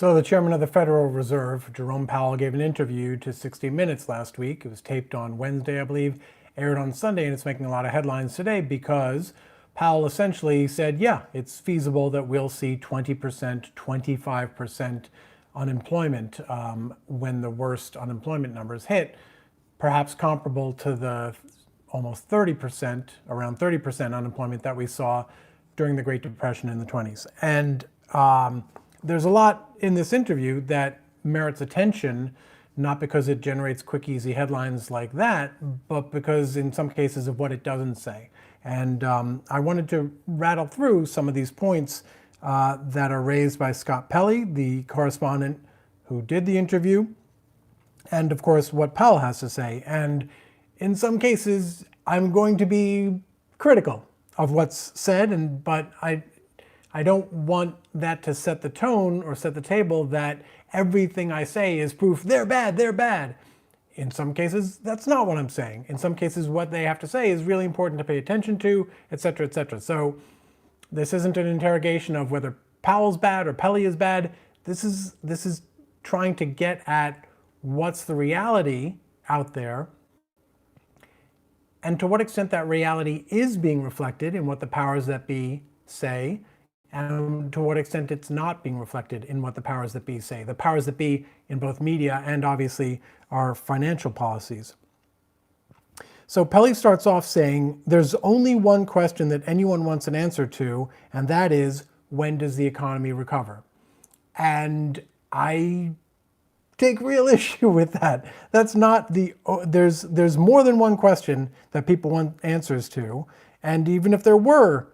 So the chairman of the Federal Reserve, Jerome Powell, gave an interview to 60 Minutes last week. It was taped on Wednesday, I believe, aired on Sunday, and it's making a lot of headlines today because Powell essentially said, yeah, it's feasible that we'll see 20%, 25% unemployment when the worst unemployment numbers hit, perhaps comparable to the almost 30%, around 30% unemployment that we saw during the Great Depression in the 20s. And there's a lot in this interview that merits attention, not because it generates quick, easy headlines like that, but because in some cases of what it doesn't say. And I wanted to rattle through some of these points that are raised by Scott Pelley, the correspondent who did the interview, and of course what Powell has to say. And in some cases, I'm going to be critical of what's said, but I don't want that to set the tone or set the table that everything I say is proof they're bad, they're bad. In some cases, that's not what I'm saying. In some cases, what they have to say is really important to pay attention to, et cetera, et cetera. So this isn't an interrogation of whether Powell's bad or Pelley is bad. This is trying to get at what's the reality out there and to what extent that reality is being reflected in what the powers that be say, and to what extent it's not being reflected in what the powers that be say. The powers that be in both media and obviously our financial policies. So Pelley starts off saying, there's only one question that anyone wants an answer to, and that is, when does the economy recover? And I take real issue with that. That's not there's more than one question that people want answers to. And even if there were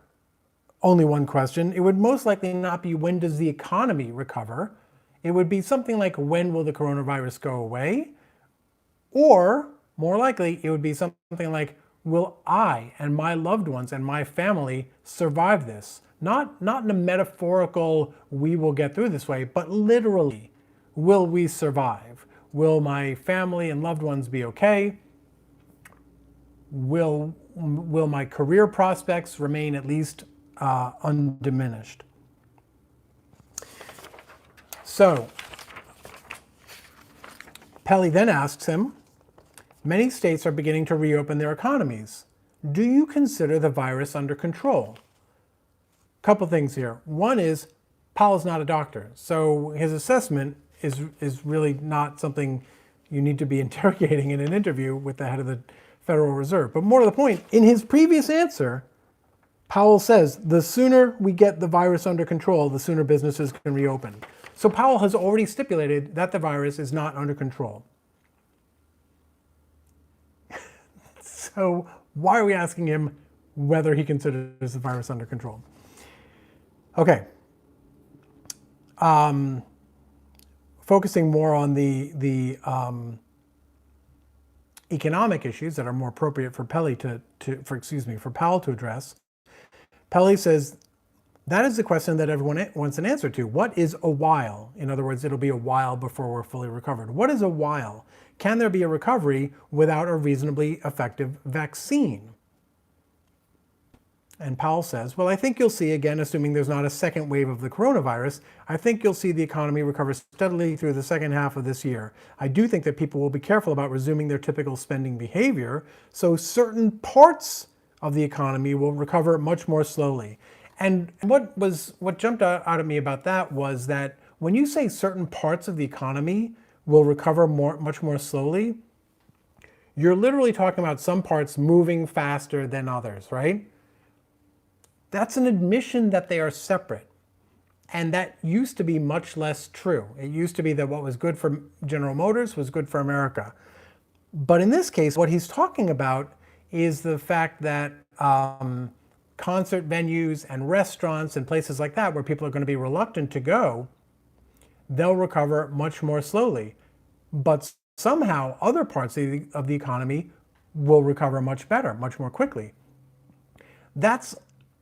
only one question, it would most likely not be when does the economy recover? It would be something like, when will the coronavirus go away? Or more likely, it would be something like, will I and my loved ones and my family survive this? Not in a metaphorical, we will get through this way, but literally, will we survive? Will my family and loved ones be okay? Will my career prospects remain at least undiminished? So Pelley then asks him, many states are beginning to reopen their economies. Do you consider the virus under control? Couple things here. One is, Powell's not a doctor, so his assessment is really not something you need to be interrogating in an interview with the head of the Federal Reserve. But more to the point, in his previous answer, Powell says, the sooner we get the virus under control, the sooner businesses can reopen. So Powell has already stipulated that the virus is not under control. So why are we asking him whether he considers the virus under control? Okay. Focusing more on the economic issues that are more appropriate for Powell to address. Pelley says, that is the question that everyone wants an answer to. What is a while? In other words, it'll be a while before we're fully recovered. What is a while? Can there be a recovery without a reasonably effective vaccine? And Powell says, well, I think you'll see, again, assuming there's not a second wave of the coronavirus, I think you'll see the economy recover steadily through the second half of this year. I do think that people will be careful about resuming their typical spending behavior, so certain parts of the economy will recover much more slowly. And what jumped out at me about that was that when you say certain parts of the economy will recover much more slowly, you're literally talking about some parts moving faster than others, right? That's an admission that they are separate. And that used to be much less true. It used to be that what was good for General Motors was good for America. But in this case, what he's talking about is the fact that concert venues and restaurants and places like that where people are going to be reluctant to go, they'll recover much more slowly. But somehow other parts of the economy will recover much better, much more quickly. That's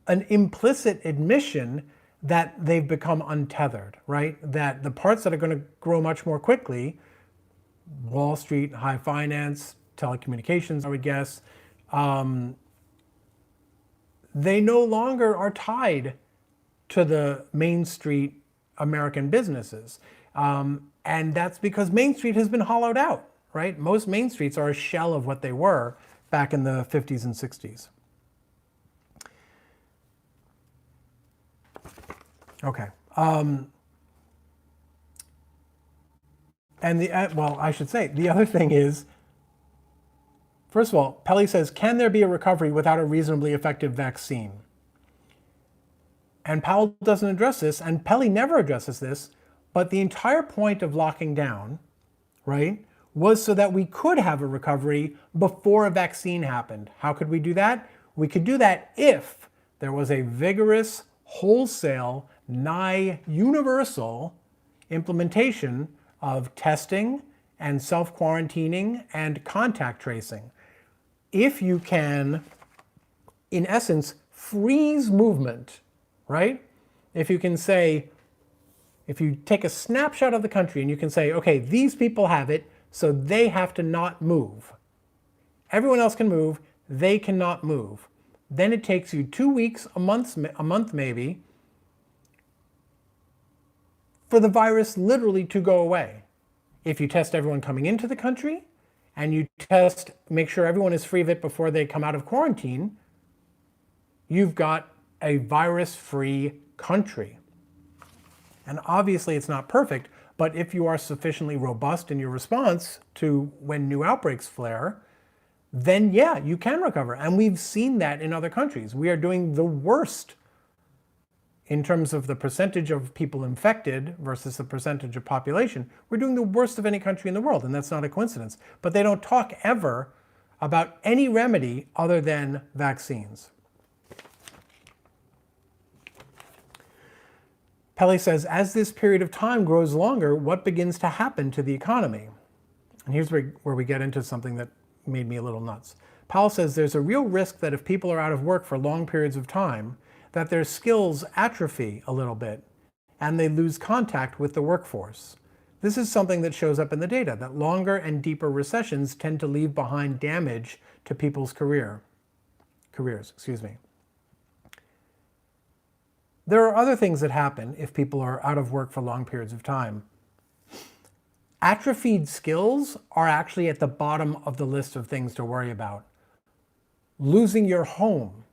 an implicit admission that they've become untethered, right? That the parts that are going to grow much more quickly, Wall Street, high finance, telecommunications, I would guess, they no longer are tied to the Main Street American businesses. And that's because Main Street has been hollowed out, right? Most Main Streets are a shell of what they were back in the 50s and 60s. Okay. And I should say, the other thing is, first of all, Pelley says, can there be a recovery without a reasonably effective vaccine? And Powell doesn't address this, and Pelley never addresses this, but the entire point of locking down, right, was so that we could have a recovery before a vaccine happened. How could we do that? We could do that if there was a vigorous, wholesale, nigh universal implementation of testing and self-quarantining and contact tracing. If you can, in essence, freeze movement, right? If you can say, if you take a snapshot of the country and you can say, okay, these people have it, so they have to not move. Everyone else can move, they cannot move. Then it takes you 2 weeks, a month maybe, for the virus literally to go away. If you test everyone coming into the country and you make sure everyone is free of it before they come out of quarantine, you've got a virus-free country. And obviously it's not perfect, but if you are sufficiently robust in your response to when new outbreaks flare, then yeah, you can recover. And we've seen that in other countries. We are doing the worst in terms of the percentage of people infected versus the percentage of population. We're doing the worst of any country in the world, and that's not a coincidence. But they don't talk ever about any remedy other than vaccines. Pelley says, as this period of time grows longer, what begins to happen to the economy? And here's where we get into something that made me a little nuts. Powell says there's a real risk that if people are out of work for long periods of time, that their skills atrophy a little bit and they lose contact with the workforce. This is something that shows up in the data, that longer and deeper recessions tend to leave behind damage to people's careers. There are other things that happen if people are out of work for long periods of time. Atrophied skills are actually at the bottom of the list of things to worry about. Losing your home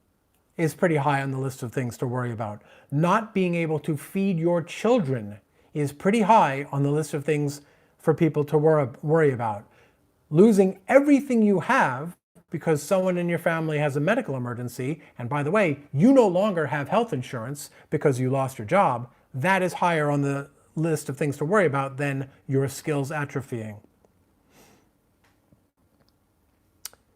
is pretty high on the list of things to worry about. Not being able to feed your children is pretty high on the list of things for people to worry about. Losing everything you have because someone in your family has a medical emergency, and by the way, you no longer have health insurance because you lost your job, that is higher on the list of things to worry about than your skills atrophying.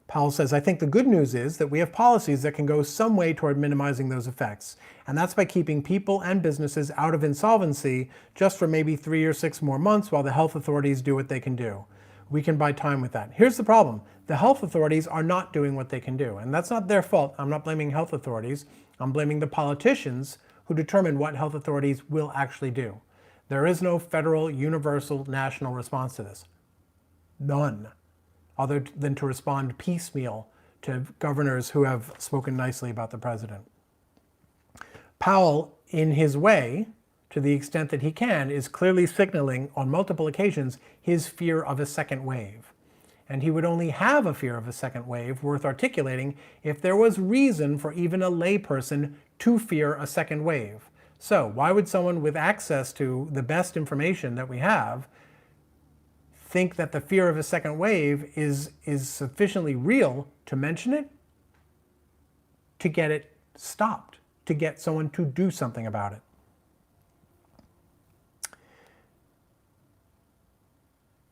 Powell says, I think the good news is that we have policies that can go some way toward minimizing those effects. And that's by keeping people and businesses out of insolvency just for maybe 3 or 6 more months while the health authorities do what they can do. We can buy time with that. Here's the problem. The health authorities are not doing what they can do. And that's not their fault. I'm not blaming health authorities. I'm blaming the politicians who determine what health authorities will actually do. There is no federal, universal, national response to this. None. Other than to respond piecemeal to governors who have spoken nicely about the president. Powell, in his way, to the extent that he can, is clearly signaling on multiple occasions his fear of a second wave. And he would only have a fear of a second wave worth articulating if there was reason for even a layperson to fear a second wave. So why would someone with access to the best information that we have think that the fear of a second wave is sufficiently real to mention it, to get it stopped, to get someone to do something about it?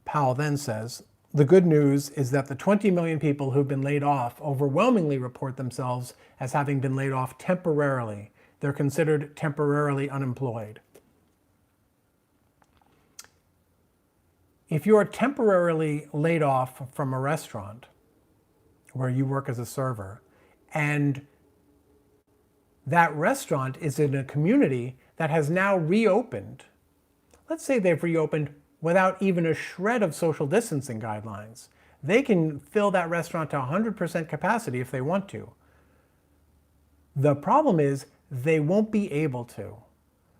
Powell then says, the good news is that the 20 million people who've been laid off overwhelmingly report themselves as having been laid off temporarily. They're considered temporarily unemployed. If you are temporarily laid off from a restaurant where you work as a server, and that restaurant is in a community that has now reopened, let's say they've reopened without even a shred of social distancing guidelines, they can fill that restaurant to 100% capacity if they want to. The problem is they won't be able to,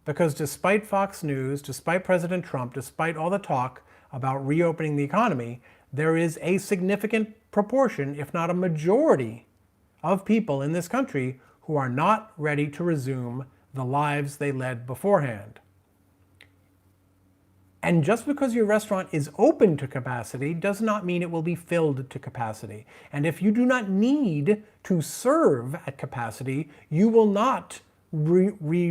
Because despite Fox News, despite President Trump, despite all the talk about reopening the economy, there is a significant proportion, if not a majority, of people in this country who are not ready to resume the lives they led beforehand. And just because your restaurant is open to capacity does not mean it will be filled to capacity. And if you do not need to serve at capacity, you will not rehire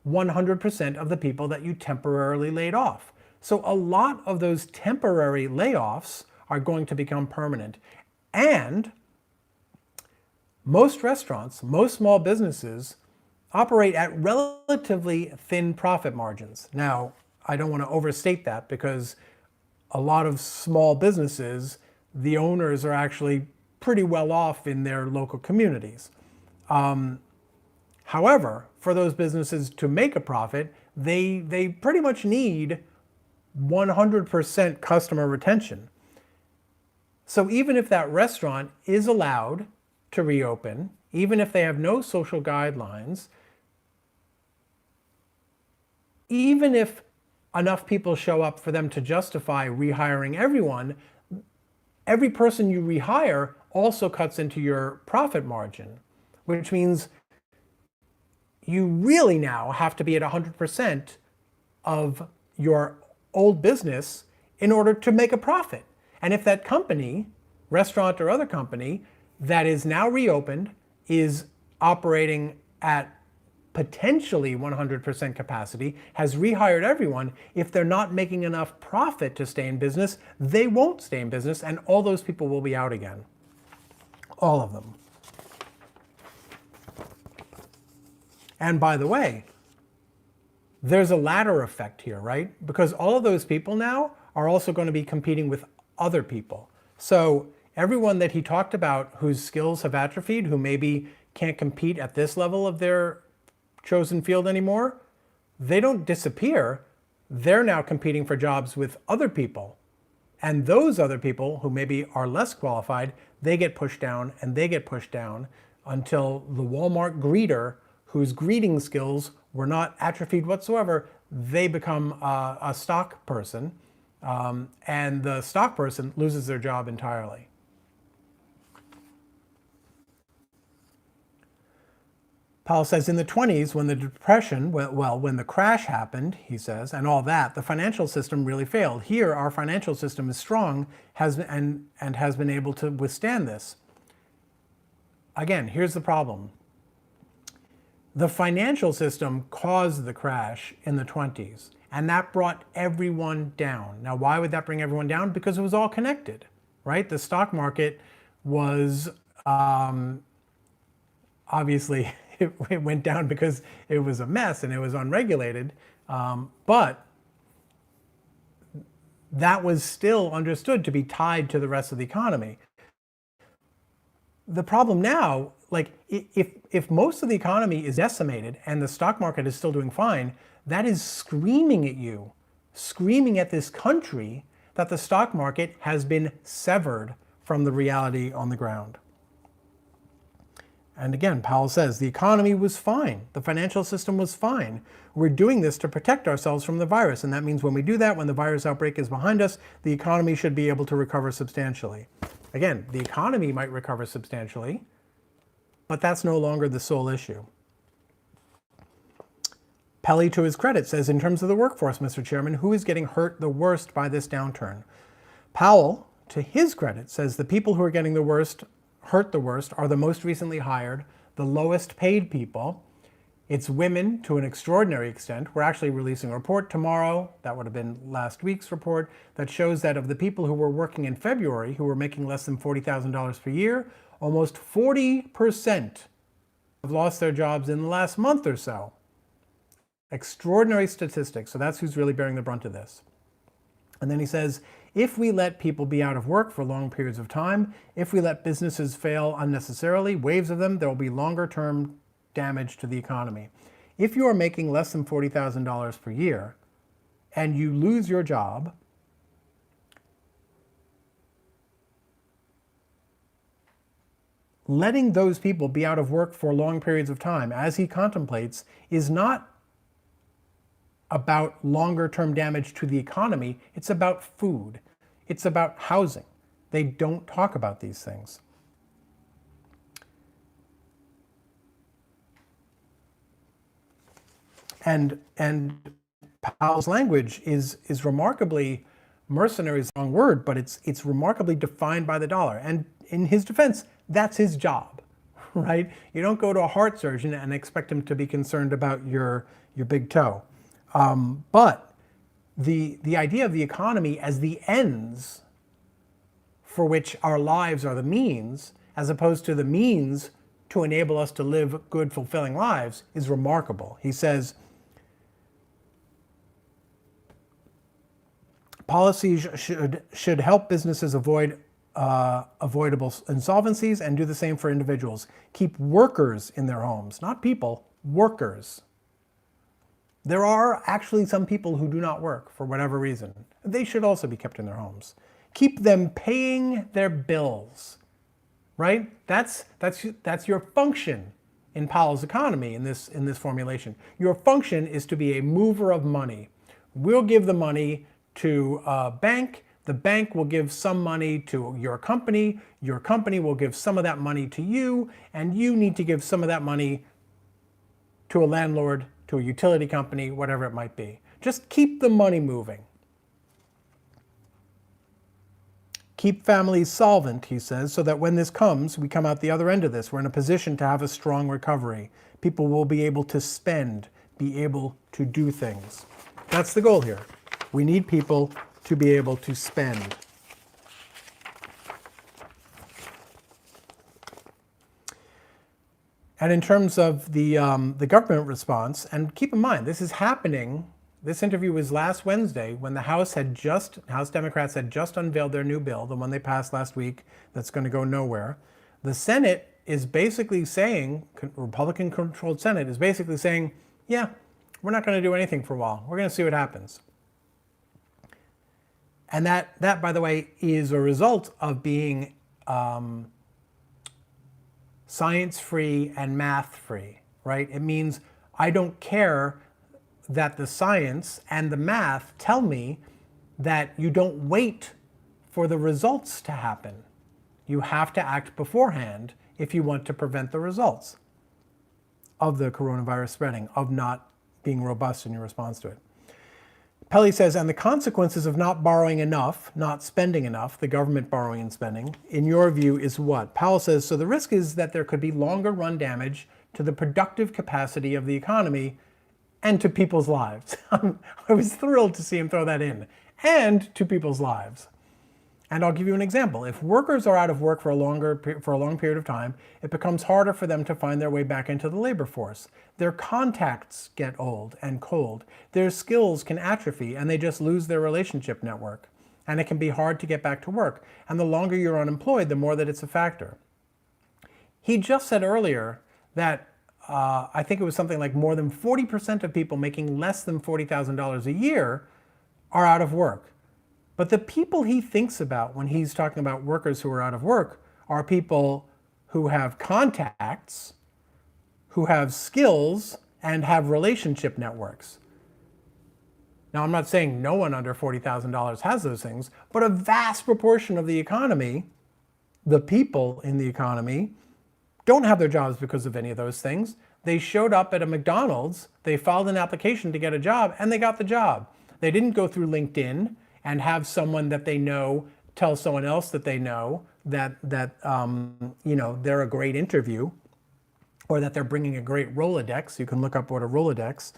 100% of the people that you temporarily laid off. So a lot of those temporary layoffs are going to become permanent. And most restaurants, most small businesses operate at relatively thin profit margins. Now, I don't want to overstate that because a lot of small businesses, the owners are actually pretty well off in their local communities. However, for those businesses to make a profit, they pretty much need 100% customer retention. So even if that restaurant is allowed to reopen, even if they have no social guidelines, even if enough people show up for them to justify rehiring everyone, every person you rehire also cuts into your profit margin, which means you really now have to be at 100% of your old business in order to make a profit. And if that company, restaurant or other company, that is now reopened is operating at potentially 100% capacity, has rehired everyone, if they're not making enough profit to stay in business, they won't stay in business, and all those people will be out again. All of them. And by the way, there's a ladder effect here, right? Because all of those people now are also going to be competing with other people. So everyone that he talked about whose skills have atrophied, who maybe can't compete at this level of their chosen field anymore, they don't disappear. They're now competing for jobs with other people. And those other people who maybe are less qualified, they get pushed down and they get pushed down until the Walmart greeter, whose greeting skills were not atrophied whatsoever, they become a stock person, and the stock person loses their job entirely. Powell says in the 20s, when the depression, when the crash happened, he says, and all that, the financial system really failed. Here, our financial system is strong and has been able to withstand this. Again, here's the problem. The financial system caused the crash in the 20s, and that brought everyone down. Now, why would that bring everyone down? Because it was all connected, right? The stock market was obviously, it went down because it was a mess and it was unregulated, but that was still understood to be tied to the rest of the economy. The problem now, like if most of the economy is decimated and the stock market is still doing fine, that is screaming at you, screaming at this country that the stock market has been severed from the reality on the ground. And again, Powell says, the economy was fine. The financial system was fine. We're doing this to protect ourselves from the virus. And that means when we do that, when the virus outbreak is behind us, the economy should be able to recover substantially. Again, the economy might recover substantially, but that's no longer the sole issue. Pelly, to his credit, says, in terms of the workforce, Mr. Chairman, who is getting hurt the worst by this downturn? Powell, to his credit, says the people who are getting the worst, hurt the worst, are the most recently hired, the lowest paid people. It's women to an extraordinary extent. We're actually releasing a report tomorrow, that would have been last week's report, that shows that of the people who were working in February, who were making less than $40,000 per year, almost 40% have lost their jobs in the last month or so. Extraordinary statistics. So that's who's really bearing the brunt of this. And then he says, if we let people be out of work for long periods of time, if we let businesses fail unnecessarily, waves of them, there will be longer term damage to the economy. If you are making less than $40,000 per year and you lose your job, letting those people be out of work for long periods of time, as he contemplates, is not about longer term damage to the economy. It's about food. It's about housing. They don't talk about these things. And Powell's language is remarkably, mercenary is the wrong word, but it's remarkably defined by the dollar. And in his defense, that's his job, right? You don't go to a heart surgeon and expect him to be concerned about your big toe. But the idea of the economy as the ends for which our lives are the means, as opposed to the means to enable us to live good, fulfilling lives, is remarkable. He says, policies should help businesses avoid avoidable insolvencies and do the same for individuals. Keep workers in their homes, not people, workers. There are actually some people who do not work for whatever reason. They should also be kept in their homes. Keep them paying their bills, right? That's your function in Powell's economy in this formulation. Your function is to be a mover of money. We'll give the money to a bank. The bank will give some money to your company will give some of that money to you, and you need to give some of that money to a landlord, to a utility company, whatever it might be. Just keep the money moving. Keep families solvent, he says, so that when this comes, we come out the other end of this. We're in a position to have a strong recovery. People will be able to spend, be able to do things. That's the goal here. We need people to be able to spend. And in terms of the government response, and keep in mind, this is happening, this interview was last Wednesday when the House Democrats had just unveiled their new bill, the one they passed last week that's going to go nowhere. The Senate is basically saying, Republican-controlled Senate is basically saying, yeah, we're not going to do anything for a while. We're going to see what happens. And that, by the way, is a result of being science-free and math-free, right? It means I don't care that the science and the math tell me that you don't wait for the results to happen. You have to act beforehand if you want to prevent the results of the coronavirus spreading, of not being robust in your response to it. Pelley says, and the consequences of not borrowing enough, not spending enough, the government borrowing and spending, in your view is what? Powell says, so the risk is that there could be longer run damage to the productive capacity of the economy and to people's lives. I was thrilled to see him throw that in. And to people's lives. And I'll give you an example. If workers are out of work for a long period of time, it becomes harder for them to find their way back into the labor force. Their contacts get old and cold. Their skills can atrophy and they just lose their relationship network. And it can be hard to get back to work. And the longer you're unemployed, the more that it's a factor. He just said earlier that I think it was something like more than 40% of people making less than $40,000 a year are out of work. But the people he thinks about when he's talking about workers who are out of work are people who have contacts, who have skills, and have relationship networks. Now, I'm not saying no one under $40,000 has those things, but a vast proportion of the economy, the people in the economy, don't have their jobs because of any of those things. They showed up at a McDonald's, they filed an application to get a job, and they got the job. They didn't go through LinkedIn and have someone that they know tell someone else that they know that they're a great interview, or that they're bringing a great Rolodex. You can look up what a Rolodex.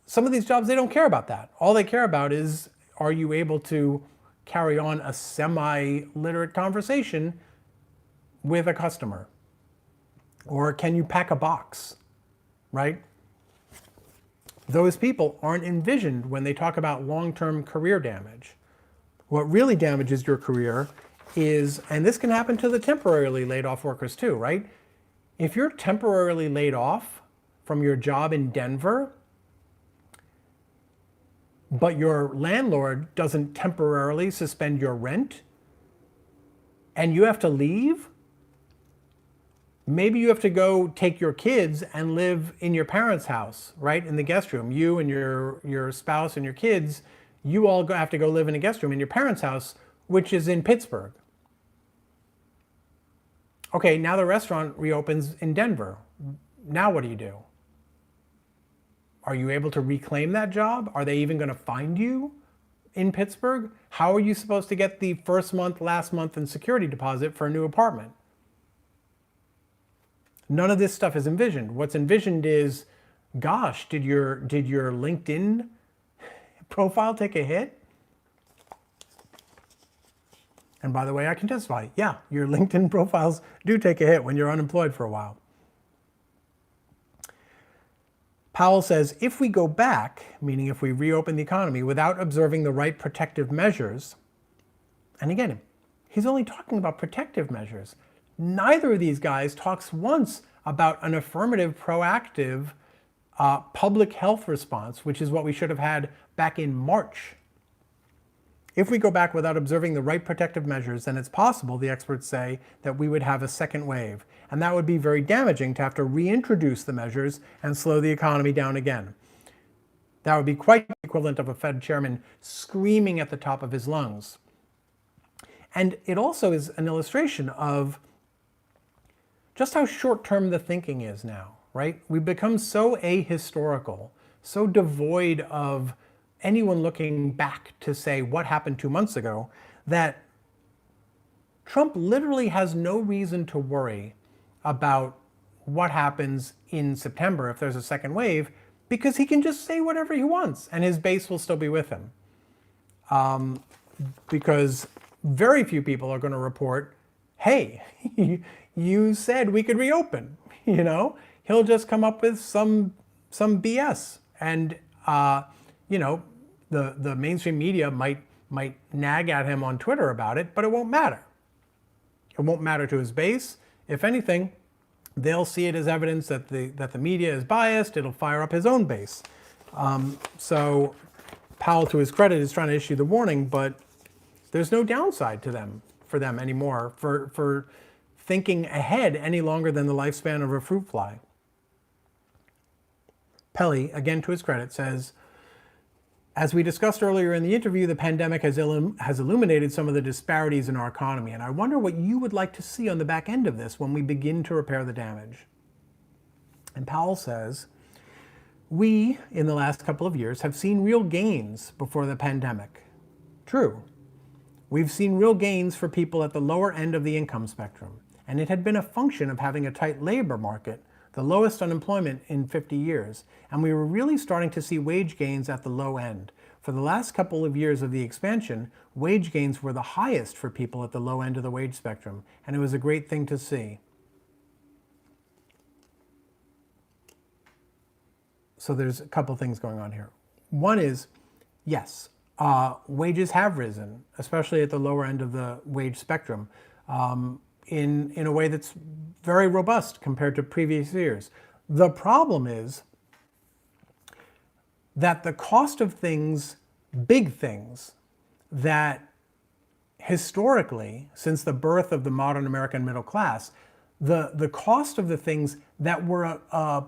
Some of these jobs, they don't care about that. All they care about is, are you able to carry on a semi-literate conversation with a customer? Or can you pack a box, right? Those people aren't envisioned when they talk about long-term career damage. What really damages your career is, and this can happen to the temporarily laid off workers too, right? If you're temporarily laid off from your job in Denver, but your landlord doesn't temporarily suspend your rent, and you have to leave, Maybe you have to go take your kids and live in your parents' house, right? In the guest room. You and your spouse and your kids, you all have to go live in a guest room in your parents' house, which is in Pittsburgh. Okay, now the restaurant reopens in Denver. Now what do you do? Are you able to reclaim that job? Are they even going to find you in Pittsburgh? How are you supposed to get the first month, last month, and security deposit for a new apartment? None of this stuff is envisioned. What's envisioned is, gosh, did your LinkedIn profile take a hit? And by the way, I can testify, yeah, your LinkedIn profiles do take a hit when you're unemployed for a while. Powell says, if we go back, meaning if we reopen the economy without observing the right protective measures, and again, he's only talking about protective measures. Neither of these guys talks once about an affirmative, proactive public health response, which is what we should have had back in March. If we go back without observing the right protective measures, then it's possible, the experts say, that we would have a second wave. And that would be very damaging to have to reintroduce the measures and slow the economy down again. That would be quite the equivalent of a Fed chairman screaming at the top of his lungs. And it also is an illustration of just how short-term the thinking is now, right? We've become so ahistorical, so devoid of anyone looking back to say what happened 2 months ago, that Trump literally has no reason to worry about what happens in September if there's a second wave, because he can just say whatever he wants and his base will still be with him. Because very few people are going to report, hey, you said we could reopen. He'll just come up with some BS, and the mainstream media might nag at him on Twitter about it, but it won't matter. It won't matter to his base. If anything, they'll see it as evidence that the media is biased. It'll fire up his own base. So Powell, to his credit, is trying to issue the warning, but there's no downside for them anymore for thinking ahead any longer than the lifespan of a fruit fly. Pelly, again to his credit, says, as we discussed earlier in the interview, the pandemic has illuminated some of the disparities in our economy, and I wonder what you would like to see on the back end of this when we begin to repair the damage. And Powell says, we, in the last couple of years, have seen real gains before the pandemic. True. We've seen real gains for people at the lower end of the income spectrum, and it had been a function of having a tight labor market, the lowest unemployment in 50 years, and we were really starting to see wage gains at the low end. For the last couple of years of the expansion, wage gains were the highest for people at the low end of the wage spectrum, and it was a great thing to see. So there's a couple things going on here. One is, yes, wages have risen, especially at the lower end of the wage spectrum, in a way that's very robust compared to previous years. The problem is that the cost of things, big things, that historically, since the birth of the modern American middle class, the cost of the things that were a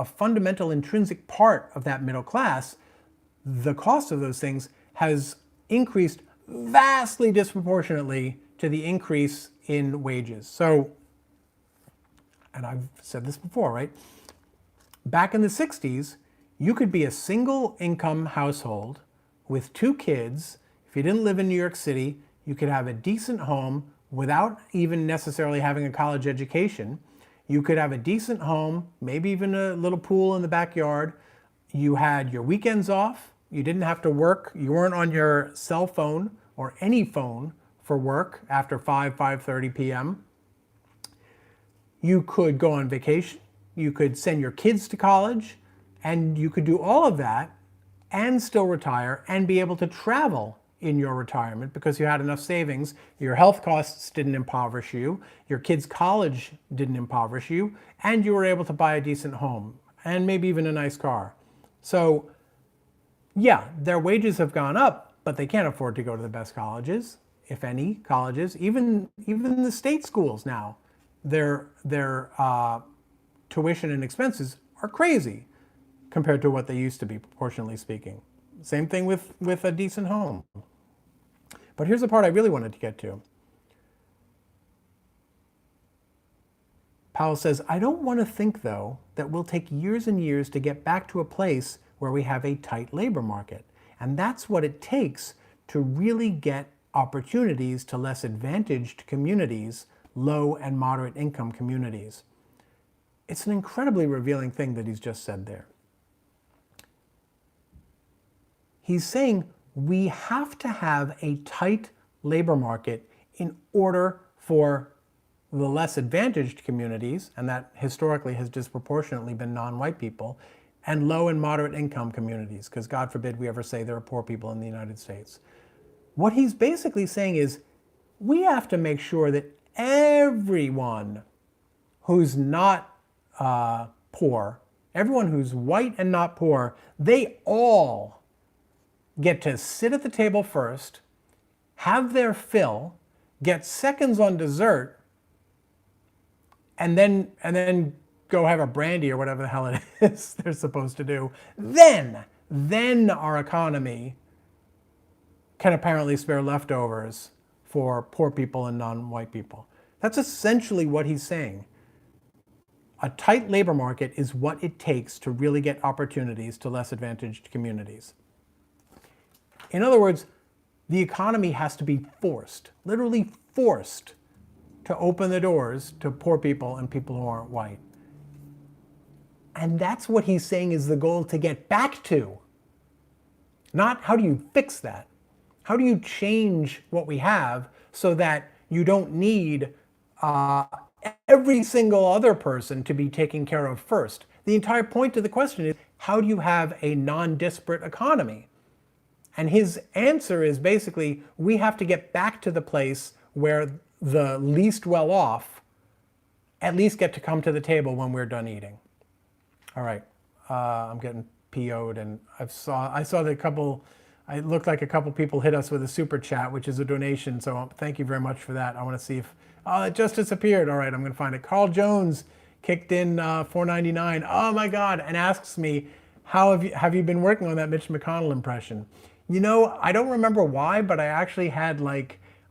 fundamental intrinsic part of that middle class, the cost of those things has increased vastly disproportionately to the increase in wages. So, and I've said this before, right? Back in the 60s, you could be a single income household with 2 kids. If you didn't live in New York City, you could have a decent home without even necessarily having a college education. You could have a decent home, maybe even a little pool in the backyard. You had your weekends off. You didn't have to work. You weren't on your cell phone or any phone for work after 5:30 p.m. You could go on vacation. You could send your kids to college, and you could do all of that and still retire and be able to travel in your retirement because you had enough savings. Your health costs didn't impoverish you. Your kids' college didn't impoverish you, and you were able to buy a decent home and maybe even a nice car. So yeah, their wages have gone up, but they can't afford to go to the best colleges, if any colleges. Even the state schools now, their tuition and expenses are crazy compared to what they used to be, proportionally speaking. Same thing with a decent home. But here's the part I really wanted to get to. Powell says, I don't want to think, though, that we'll take years and years to get back to a place where we have a tight labor market. And that's what it takes to really get opportunities to less advantaged communities, low and moderate income communities. It's an incredibly revealing thing that he's just said there. He's saying we have to have a tight labor market in order for the less advantaged communities, and that historically has disproportionately been non-white people, and low and moderate income communities, because God forbid we ever say there are poor people in the United States. What he's basically saying is we have to make sure that everyone who's not poor, everyone who's white and not poor, they all get to sit at the table first, have their fill, get seconds on dessert, and then go have a brandy or whatever the hell it is they're supposed to do. Then our economy can apparently spare leftovers for poor people and non-white people. That's essentially what he's saying. A tight labor market is what it takes to really get opportunities to less advantaged communities. In other words, the economy has to be forced, literally forced, to open the doors to poor people and people who aren't white. And that's what he's saying is the goal to get back to. Not how do you fix that? How do you change what we have so that you don't need every single other person to be taken care of first? The entire point of the question is, how do you have a non-disparate economy? And his answer is basically, we have to get back to the place where the least well off at least get to come to the table when we're done eating. All right, I'm getting PO'd, and I saw that it looked like a couple people hit us with a super chat, which is a donation, so thank you very much for that. I want to see if, it just disappeared. All right, I'm going to find it. Carl Jones kicked in $4.99. Oh my God, and asks me, how have you been working on that Mitch McConnell impression? You know, I don't remember why, but I actually had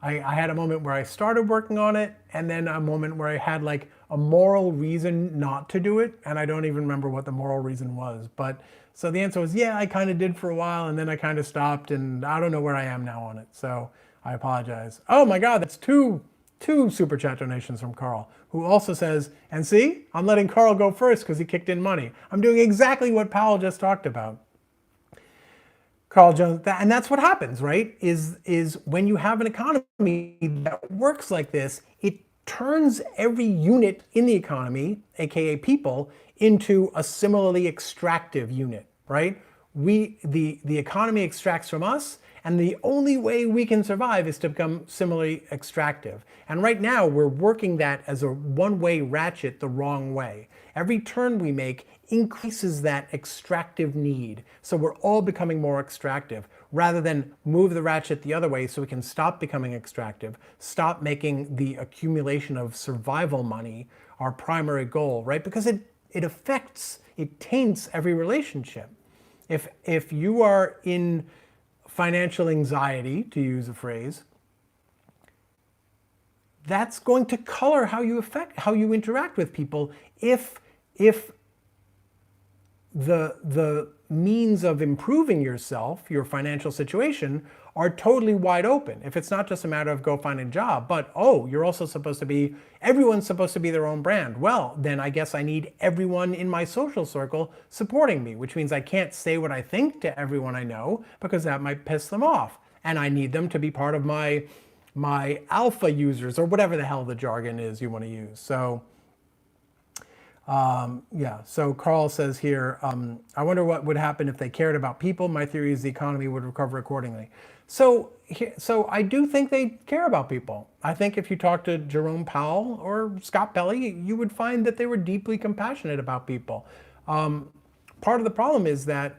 I had a moment where I started working on it, and then a moment where I had like a moral reason not to do it, and I don't even remember what the moral reason was. But so the answer was, yeah, I kind of did for a while, and then I kind of stopped, and I don't know where I am now on it. So I apologize. Oh my God, that's two super chat donations from Carl, who also says, and see, I'm letting Carl go first because he kicked in money. I'm doing exactly what Powell just talked about. Carl Jones, and that's what happens, right? Is when you have an economy that works like this, it turns every unit in the economy, aka people, into a similarly extractive unit, right? The economy extracts from us, and the only way we can survive is to become similarly extractive. And right now, we're working that as a one-way ratchet the wrong way. Every turn we make increases that extractive need. So we're all becoming more extractive rather than move the ratchet the other way so we can stop becoming extractive, stop making the accumulation of survival money our primary goal, right? Because it taints every relationship. If you are in financial anxiety, to use a phrase, that's going to color how you interact with people if the means of improving yourself, your financial situation, are totally wide open. If it's not just a matter of go find a job, but you're also everyone's supposed to be their own brand. Well, then I guess I need everyone in my social circle supporting me, which means I can't say what I think to everyone I know because that might piss them off. And I need them to be part of my alpha users, or whatever the hell the jargon is you want to use. So so Carl says here, I wonder what would happen if they cared about people. My theory is the economy would recover accordingly. So I do think they care about people. I think if you talk to Jerome Powell or Scott Pelley, you would find that they were deeply compassionate about people. Part of the problem is that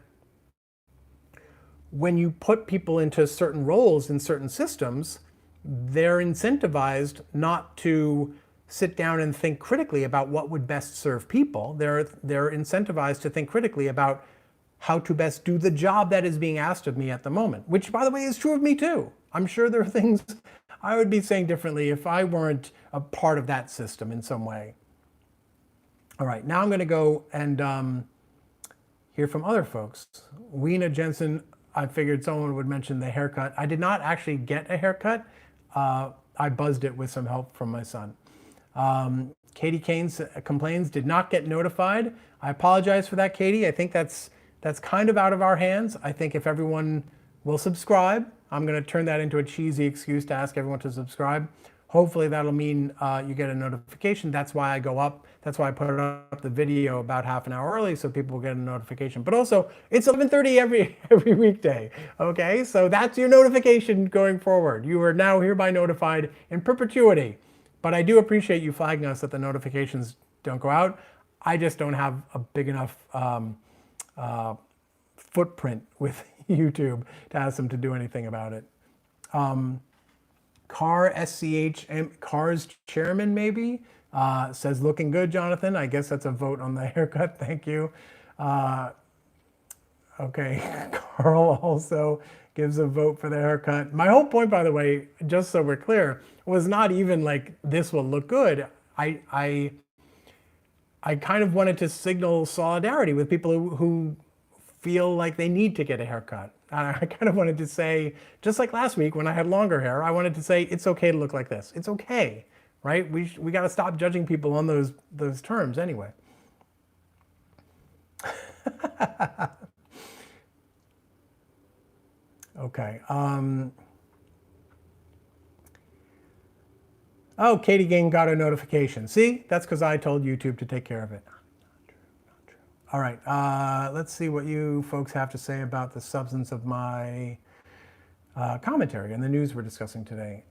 when you put people into certain roles in certain systems, they're incentivized not to sit down and think critically about what would best serve people. They're incentivized to think critically about how to best do the job that is being asked of me at the moment, which, by the way, is true of me too. I'm sure there are things I would be saying differently if I weren't a part of that system in some way. All right, now I'm going to go and hear from other folks. Weena Jensen, I figured someone would mention the haircut. I did not actually get a haircut. I buzzed it with some help from my son. Katie Keynes complains, did not get notified. I apologize for that, Katie. I think that's kind of out of our hands. I think if everyone will subscribe, I'm going to turn that into a cheesy excuse to ask everyone to subscribe. Hopefully that'll mean you get a notification. That's why I go up. That's why I put up the video about half an hour early so people will get a notification. But also, it's 11:30 every weekday. Okay, so that's your notification going forward. You are now hereby notified in perpetuity. But I do appreciate you flagging us that the notifications don't go out. I just don't have a big enough footprint with YouTube to ask them to do anything about it. Car SCH, Car's chairman maybe, says looking good, Jonathan. I guess that's a vote on the haircut. Thank you. Okay, Carl also gives a vote for the haircut. My whole point, by the way, just so we're clear, was not even like this will look good. I kind of wanted to signal solidarity with people who feel like they need to get a haircut. And I kind of wanted to say, just like last week when I had longer hair, I wanted to say it's okay to look like this. It's okay, right? We got to stop judging people on those terms anyway. Okay. Oh, Katie Gang got a notification. See, that's because I told YouTube to take care of it. Not true. All right, let's see what you folks have to say about the substance of my commentary and the news we're discussing today.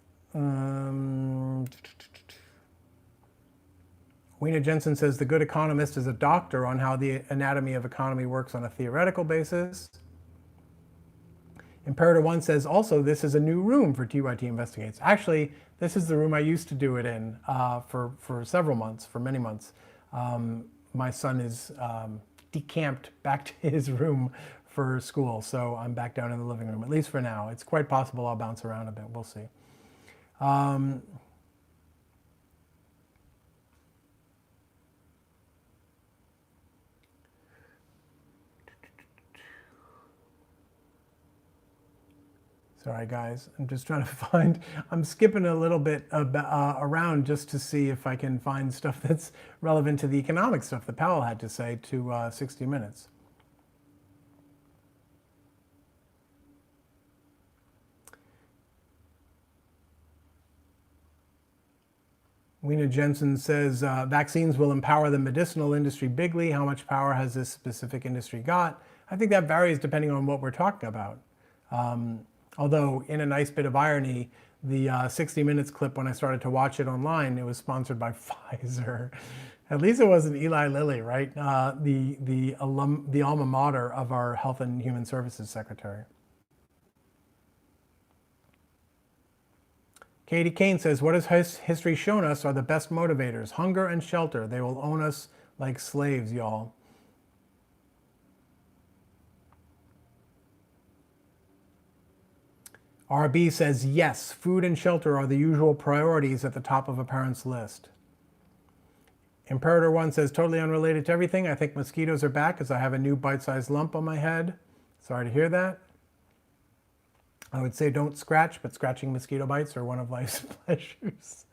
Weena Jensen says the good economist is a doctor on how the anatomy of economy works on a theoretical basis. Imperator 1 says also this is a new room for TYT Investigates. Actually, this is the room I used to do it in for several months, for many months. My son is decamped back to his room for school, so I'm back down in the living room, at least for now. It's quite possible I'll bounce around a bit. We'll see. Sorry, guys. I'm just trying to find, I'm skipping a little bit around just to see if I can find stuff that's relevant to the economic stuff that Powell had to say to 60 Minutes. Weena Jensen says, vaccines will empower the medicinal industry bigly. How much power has this specific industry got? I think that varies depending on what we're talking about. Although, in a nice bit of irony, the 60 Minutes clip, when I started to watch it online, it was sponsored by Pfizer. At least it wasn't Eli Lilly, right? The alma mater of our Health and Human Services Secretary. Katie Kane says, what has history shown us are the best motivators? Hunger and shelter. They will own us like slaves, y'all. RB says, yes, food and shelter are the usual priorities at the top of a parent's list. Imperator 1 says, totally unrelated to everything. I think mosquitoes are back as I have a new bite-sized lump on my head. Sorry to hear that. I would say don't scratch, but scratching mosquito bites are one of life's pleasures.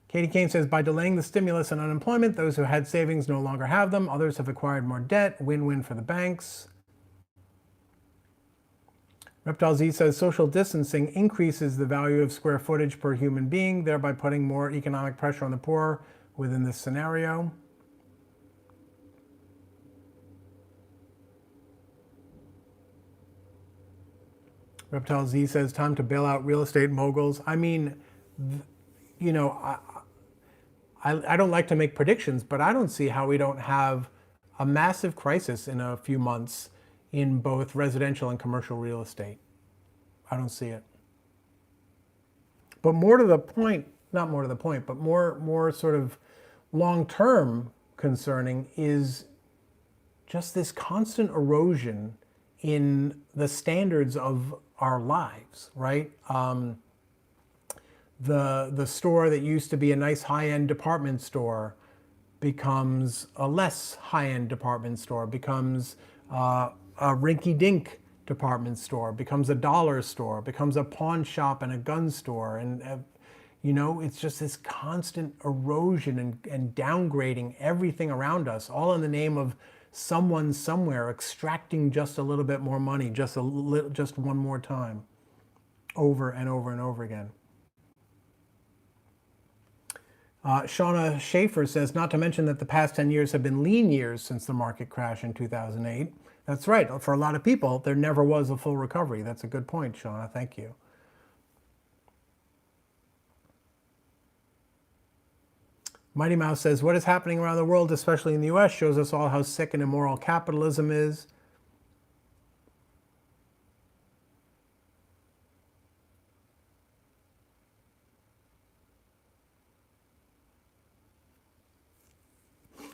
Katie Kane says, by delaying the stimulus and unemployment, those who had savings no longer have them. Others have acquired more debt. Win-win for the banks. Reptile Z says social distancing increases the value of square footage per human being, thereby putting more economic pressure on the poor within this scenario. Reptile Z says time to bail out real estate moguls. I mean, you know, I don't like to make predictions, but I don't see how we don't have a massive crisis in a few months in both residential and commercial real estate. I don't see it. But more to the point, not more to the point, but more sort of long-term concerning is just this constant erosion in the standards of our lives, right? The store that used to be a nice high-end department store becomes a less high-end department store, becomes a rinky-dink department store, becomes a dollar store, becomes a pawn shop and a gun store. And, it's just this constant erosion and downgrading everything around us, all in the name of someone somewhere extracting just a little bit more money, just one more time, over and over and over again. Shauna Schaefer says, not to mention that the past 10 years have been lean years since the market crash in 2008. That's right. For a lot of people, there never was a full recovery. That's a good point, Shauna. Thank you. Mighty Mouse says, what is happening around the world, especially in the US, shows us all how sick and immoral capitalism is.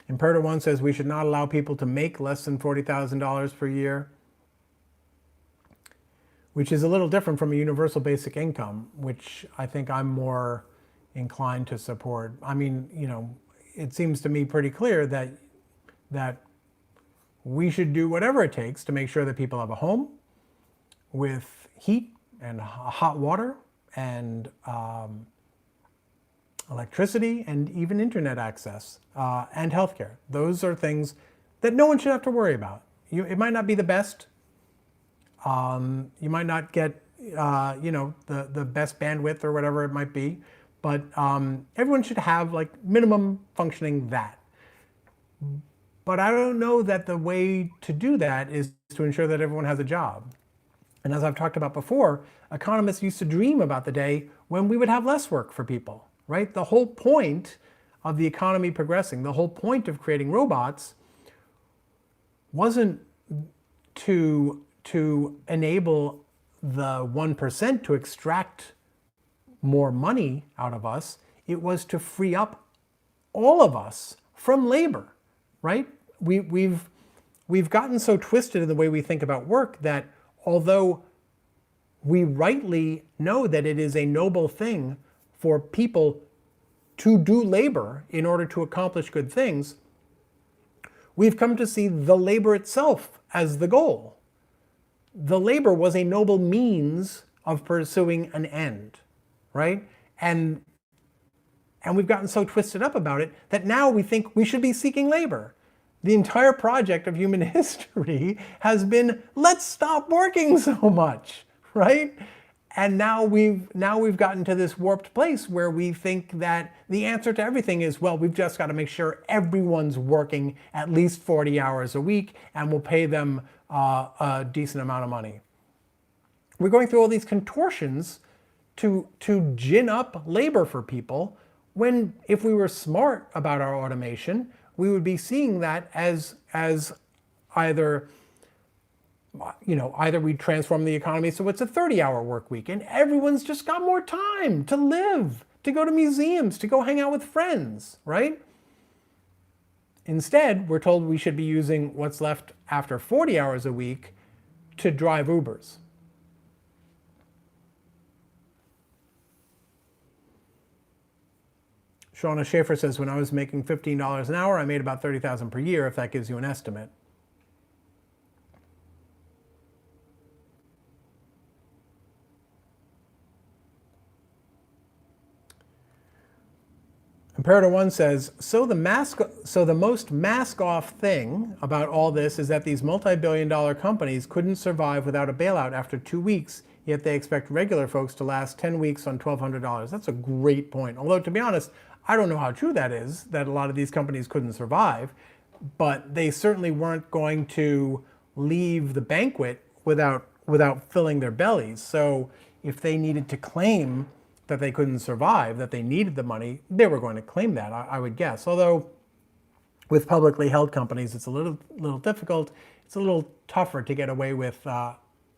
Imperator 1 says we should not allow people to make less than $40,000 per year, which is a little different from a universal basic income, which I think I'm more inclined to support. I mean, it seems to me pretty clear that we should do whatever it takes to make sure that people have a home with heat and hot water and electricity and even internet access and healthcare. Those are things that no one should have to worry about. It might not be the best. You might not get the best bandwidth or whatever it might be, but everyone should have like minimum functioning that. But I don't know that the way to do that is to ensure that everyone has a job. And as I've talked about before, economists used to dream about the day when we would have less work for people, right? The whole point of the economy progressing, the whole point of creating robots wasn't to enable the 1% to extract more money out of us. It was to free up all of us from labor, right? We've gotten so twisted in the way we think about work that although we rightly know that it is a noble thing for people to do labor in order to accomplish good things, we've come to see the labor itself as the goal. The labor was a noble means of pursuing an end, right? And we've gotten so twisted up about it that now we think we should be seeking labor. The entire project of human history has been, let's stop working so much, right? And now we've gotten to this warped place where we think that the answer to everything is, well, we've just got to make sure everyone's working at least 40 hours a week and we'll pay them a decent amount of money. We're going through all these contortions to gin up labor for people, when if we were smart about our automation, we would be seeing that as either we transform the economy so it's a 30-hour work week and everyone's just got more time to live, to go to museums, to go hang out with friends, right? Instead, we're told we should be using what's left after 40 hours a week to drive Ubers. Shauna Schaefer says, when I was making $15 an hour, I made about $30,000 per year, if that gives you an estimate. Imperator 1 says, so the most mask-off thing about all this is that these multi-billion-dollar companies couldn't survive without a bailout after 2 weeks, yet they expect regular folks to last 10 weeks on $1,200. That's a great point. Although, to be honest, I don't know how true that is, that a lot of these companies couldn't survive, but they certainly weren't going to leave the banquet without filling their bellies. So if they needed to claim that they couldn't survive, that they needed the money, they were going to claim that, I would guess. Although with publicly held companies, it's a little difficult. It's a little tougher to get away with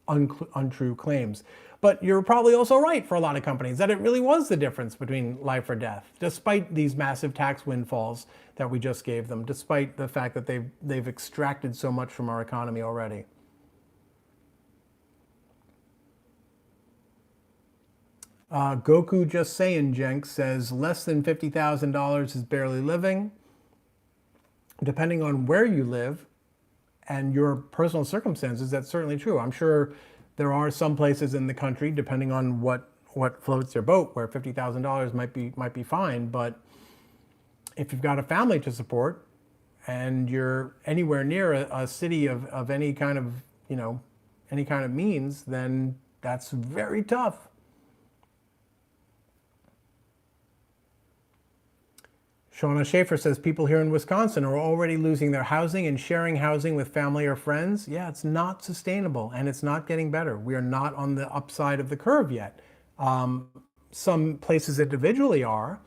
untrue claims. But you're probably also right for a lot of companies that it really was the difference between life or death, despite these massive tax windfalls that we just gave them, despite the fact that they've extracted so much from our economy already. Goku Just Saying Jenks says less than $50,000 is barely living. Depending on where you live and your personal circumstances, that's certainly true. I'm sure there are some places in the country, depending on what floats your boat, where $50,000 might be fine. But if you've got a family to support and you're anywhere near a city of any kind of, any kind of means, then that's very tough. Shauna Schaefer says people here in Wisconsin are already losing their housing and sharing housing with family or friends. Yeah, it's not sustainable and it's not getting better. We are not on the upside of the curve yet. Some places individually are.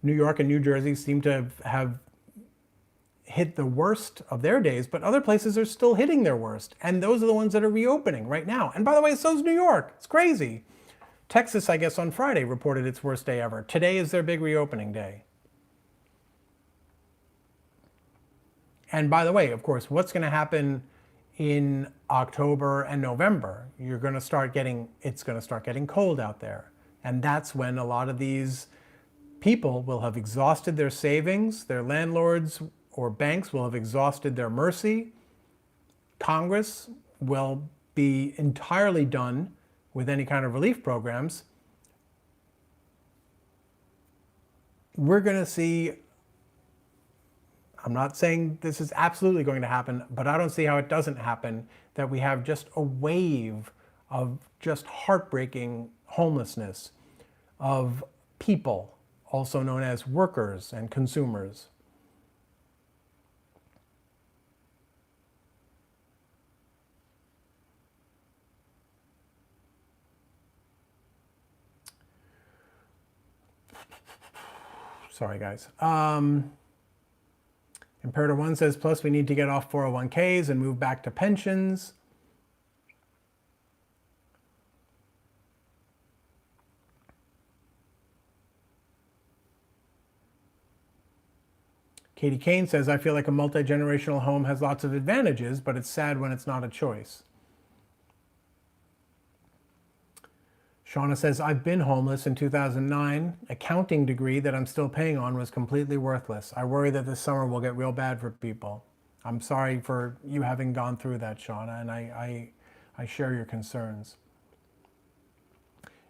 New York and New Jersey seem to have hit the worst of their days, but other places are still hitting their worst. And those are the ones that are reopening right now. And by the way, so is New York. It's crazy. Texas, I guess, on Friday reported its worst day ever. Today is their big reopening day. And by the way, of course, what's going to happen in October and November? It's going to start getting cold out there. And that's when a lot of these people will have exhausted their savings. Their landlords or banks will have exhausted their mercy. Congress will be entirely done with any kind of relief programs. We're going to see, I'm not saying this is absolutely going to happen, but I don't see how it doesn't happen, that we have just a wave of just heartbreaking homelessness of people, also known as workers and consumers. Sorry, guys. Imperator 1 says, plus we need to get off 401ks and move back to pensions. Katie Kane says, I feel like a multi-generational home has lots of advantages, but it's sad when it's not a choice. Shauna says, I've been homeless in 2009. Accounting degree that I'm still paying on was completely worthless. I worry that this summer will get real bad for people. I'm sorry for you having gone through that, Shauna, and I share your concerns.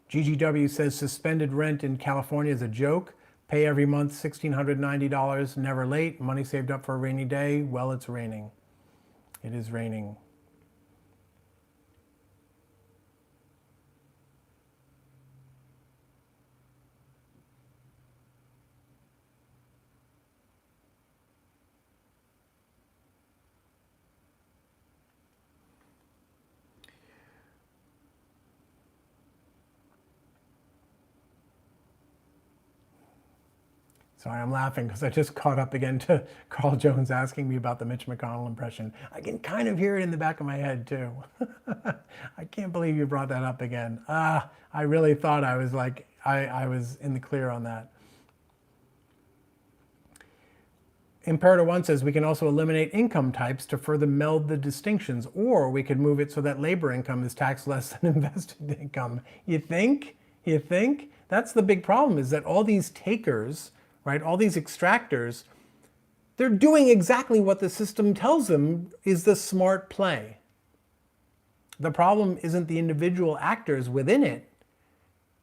GGW says, suspended rent in California is a joke. Pay every month $1,690, never late. Money saved up for a rainy day. Well, it's raining. It is raining. Sorry, I'm laughing because I just caught up again to Carl Jones asking me about the Mitch McConnell impression. I can kind of hear it in the back of my head too. I can't believe you brought that up again. I really thought I was I was in the clear on that. Imperator 1 says we can also eliminate income types to further meld the distinctions, or we could move it so that labor income is taxed less than invested income. You think? You think? That's the big problem, is that all these takers, right, all these extractors, they're doing exactly what the system tells them is the smart play. The problem isn't the individual actors within it.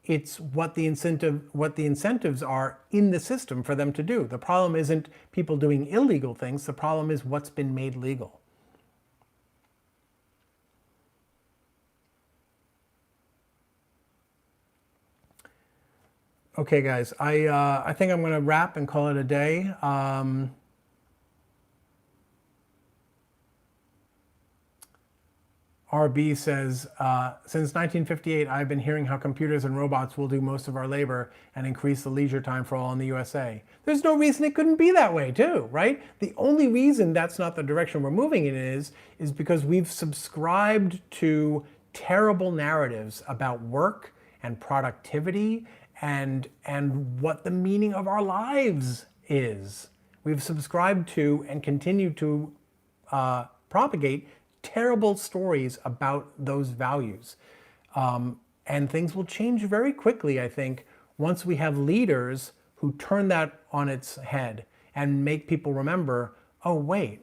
It's what the incentives are in the system for them to do. The problem isn't people doing illegal things. The problem is what's been made legal. Okay, guys, I think I'm going to wrap and call it a day. RB says, since 1958, I've been hearing how computers and robots will do most of our labor and increase the leisure time for all in the USA. There's no reason it couldn't be that way too, right? The only reason that's not the direction we're moving in is because we've subscribed to terrible narratives about work and productivity and what the meaning of our lives is. We've subscribed to and continue to propagate terrible stories about those values. And things will change very quickly, I think, once we have leaders who turn that on its head and make people remember, oh, wait,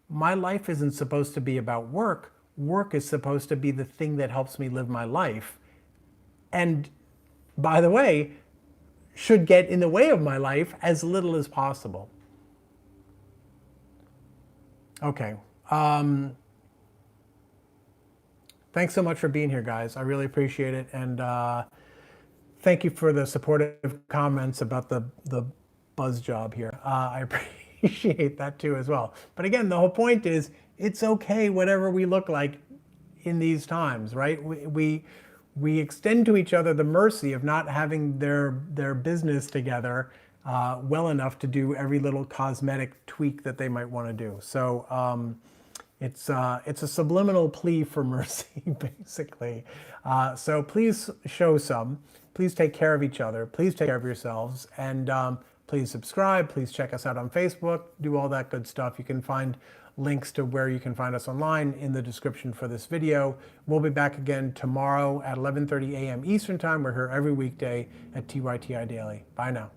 my life isn't supposed to be about work. Work is supposed to be the thing that helps me live my life. And by the way, should get in the way of my life as little as possible. Okay. Thanks so much for being here, guys. I really appreciate it. And thank you for the supportive comments about the buzz job here. I appreciate that too as well. But again, the whole point is it's okay whatever we look like in these times, right? We extend to each other the mercy of not having their business together well enough to do every little cosmetic tweak that they might want to do. So it's a subliminal plea for mercy, basically. So please show some. Please take care of each other. Please take care of yourselves. And please subscribe. Please check us out on Facebook. Do all that good stuff. You can find links to where you can find us online in the description for this video. We'll be back again tomorrow at 11:30 a.m. Eastern Time. We're here every weekday at TYTI Daily. Bye now.